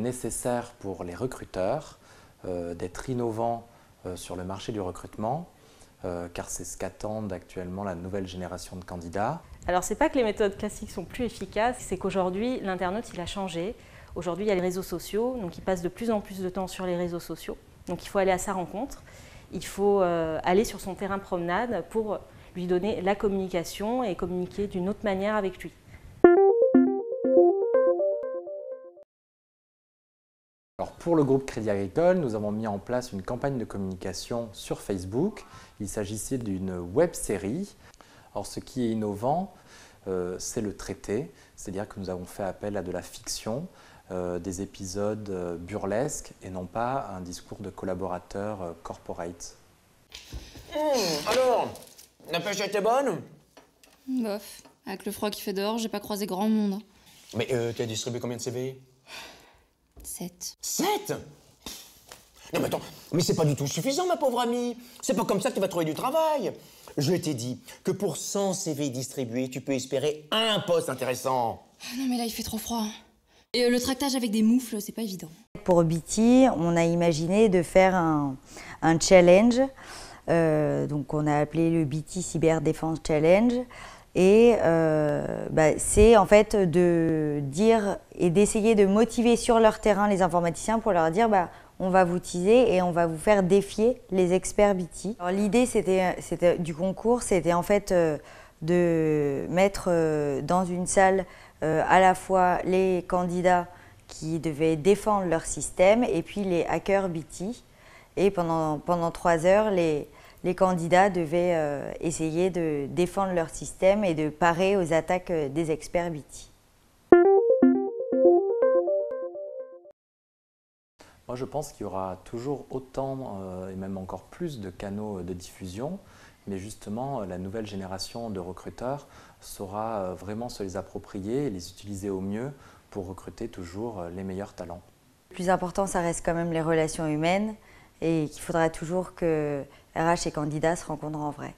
nécessaire pour les recruteurs d'être innovants sur le marché du recrutement, car c'est ce qu'attendent actuellement la nouvelle génération de candidats. Alors c'est pas que les méthodes classiques sont plus efficaces, c'est qu'aujourd'hui l'internaute il a changé. Aujourd'hui il y a les réseaux sociaux, donc il passe de plus en plus de temps sur les réseaux sociaux. Donc il faut aller à sa rencontre, il faut aller sur son terrain de promenade pour lui donner la communication et communiquer d'une autre manière avec lui. Alors pour le groupe Crédit Agricole, nous avons mis en place une campagne de communication sur Facebook. Il s'agissait d'une web-série. Alors ce qui est innovant, c'est le traité, c'est-à-dire que nous avons fait appel à de la fiction, des épisodes burlesques et non pas un discours de collaborateurs corporate. Alors, la pêche était bonne? Bof, avec le froid qui fait dehors, j'ai pas croisé grand monde. Mais tu as distribué combien de CV? 7. 7? Non mais attends, mais c'est pas du tout suffisant ma pauvre amie. C'est pas comme ça que tu vas trouver du travail. Je t'ai dit que pour 100 CV distribués, tu peux espérer un poste intéressant. Ah non mais là il fait trop froid. Et le tractage avec des moufles, c'est pas évident. Pour BT, on a imaginé de faire un challenge. Donc on a appelé le BT Cyberdéfense Challenge. Et c'est en fait de dire et d'essayer de motiver sur leur terrain les informaticiens pour leur dire on va vous teaser et on va vous faire défier les experts BT. L'idée du concours, c'était en fait de mettre dans une salle à la fois les candidats qui devaient défendre leur système et puis les hackers BT. Et pendant 3 heures, les candidats devaient essayer de défendre leur système et de parer aux attaques des experts BT. Moi, je pense qu'il y aura toujours autant et même encore plus de canaux de diffusion, mais justement, la nouvelle génération de recruteurs saura vraiment se les approprier et les utiliser au mieux pour recruter toujours les meilleurs talents. Le plus important, ça reste quand même les relations humaines et qu'il faudra toujours que RH et candidats se rencontrent en vrai.